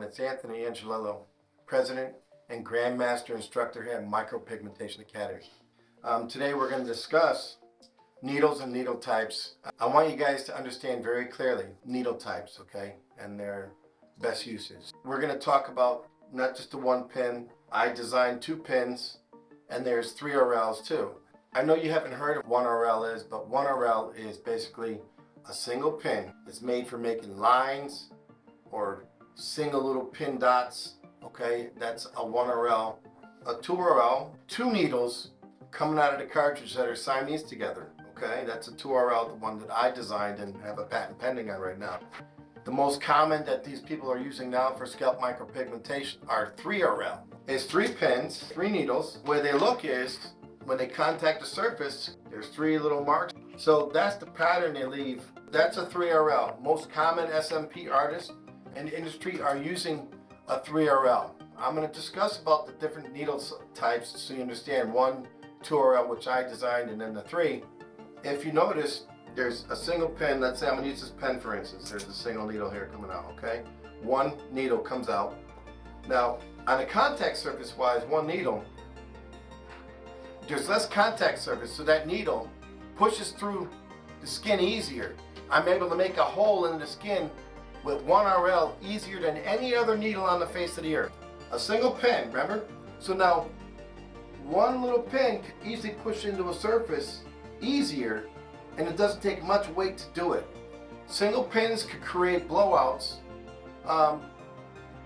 It's Anthony Angelillo, President and Grandmaster Instructor here at Micropigmentation Academy. Today we're going to discuss needles and needle types. I want you guys to understand very clearly needle types, okay, and their best uses. We're going to talk about not just the one pin. I designed 2 pins, and there's 3 RLs too. I know you haven't heard of 1 RL is, but 1 RL is basically a single pin. It's made for making lines or single little pin dots, okay? That's a 1 RL. A 2 RL, 2 needles coming out of the cartridge that are Siamese together, okay? That's a 2 RL, the one that I designed and have a patent pending on right now. The most common that these people are using now for scalp micropigmentation are 3 RL. It's 3 pins, 3 needles. The way they look is, when they contact the surface, there's 3 little marks. So that's the pattern they leave. That's a 3 RL. Most common SMP artists in the industry are using a 3 RL. I'm going to discuss about the different needle types so you understand 1, 2 RL, which I designed, and then the 3. If you notice, there's a single pin. Let's say I'm going to use this pen for instance. There's a single needle here coming out, okay? 1 needle comes out. Now, on a contact surface wise, 1 needle, there's less contact surface, so that needle pushes through the skin easier. I'm able to make a hole in the skin with 1 RL easier than any other needle on the face of the earth. A single pin, remember? So now, 1 little pin can easily push into a surface easier, and it doesn't take much weight to do it. Single pins could create blowouts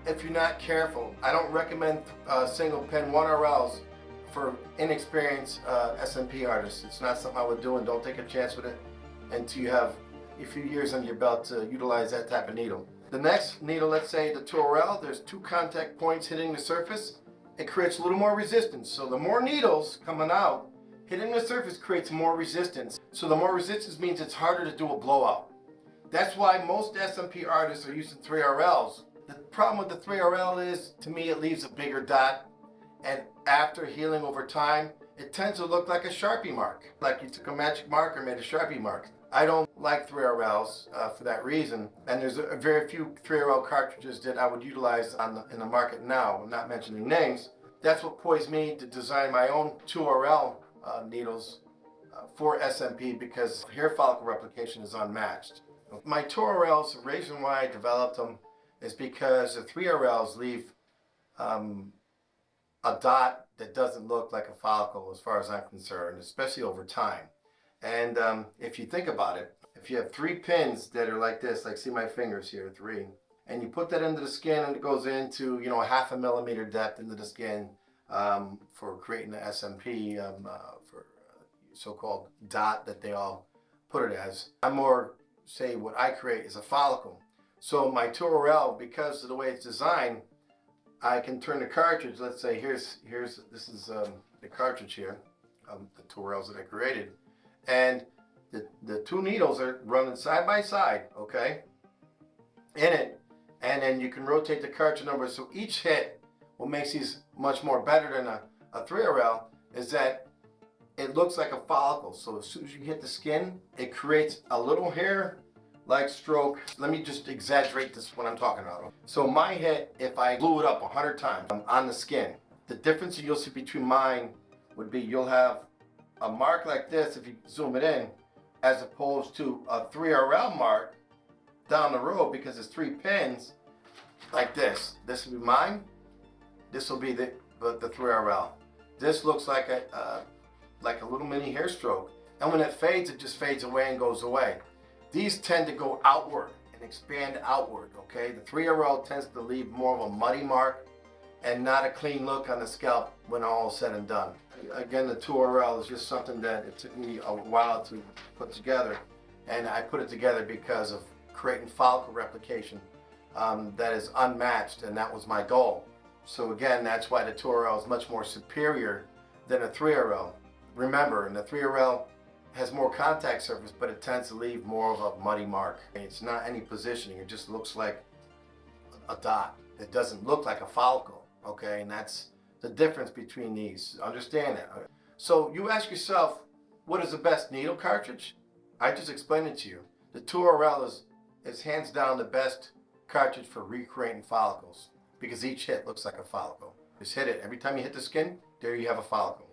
if you're not careful. I don't recommend single pin 1 RLs for inexperienced SMP artists. It's not something I would do, and don't take a chance with it until you have a few years under your belt to utilize that type of needle. The next needle, let's say the 2 RL, there's 2 contact points hitting the surface. It creates a little more resistance. So the more needles coming out, hitting the surface creates more resistance. So the more resistance means it's harder to do a blowout. That's why most SMP artists are using 3 RLs. The problem with the 3 RL is, to me, it leaves a bigger dot. And after healing over time, it tends to look like a Sharpie mark. Like you took a magic marker and made a Sharpie mark. I don't like 3 RLs for that reason. And there's a very few 3 RL cartridges that I would utilize in the market now. I'm not mentioning names. That's what poised me to design my own 2 RL needles for SMP, because hair follicle replication is unmatched. My 2 RLs, the reason why I developed them is because the 3 RLs leave a dot that doesn't look like a follicle as far as I'm concerned, especially over time. And if you think about it, if you have 3 pins that are like this, like see my fingers here, 3, and you put that into the skin and it goes into, you know, 1/2 millimeter depth into the skin for creating the SMP for so-called dot that they all put it as. I'm more say what I create is a follicle. So my 2 RL, because of the way it's designed, I can turn the cartridge. Let's say this is the cartridge here, the 2 RLs that I created, and the 2 needles are running side by side, okay, in it, and then you can rotate the cartridge number. So each hit, what makes these much more better than a 3 RL is that it looks like a follicle. So as soon as you hit the skin, it creates a little hair-like stroke. Let me just exaggerate this what I'm talking about. So my hit, if I blew it up 100 times on the skin, the difference you'll see between mine would be you'll have a mark like this if you zoom it in, as opposed to a 3 RL mark down the road, because it's 3 pins like this. This will be mine. This will be the 3 RL. This looks like a little mini hair stroke, and when it fades, it just fades away and goes away. These tend to go outward and expand outward, okay? The 3 RL tends to leave more of a muddy mark and not a clean look on the scalp when all is said and done. Again, the 2 RL is just something that it took me a while to put together, and I put it together because of creating follicle replication that is unmatched, and that was my goal. So again, that's why the 2 RL is much more superior than a 3 RL. Remember, in the 3 RL has more contact surface, but it tends to leave more of a muddy mark. It's not any positioning, it just looks like a dot. It doesn't look like a follicle, okay? And that's the difference between these. Understand that. So you ask yourself, what is the best needle cartridge? I just explained it to you. The Torel is hands down the best cartridge for recreating follicles. because each hit looks like a follicle. Just hit it. Every time you hit the skin, there you have a follicle.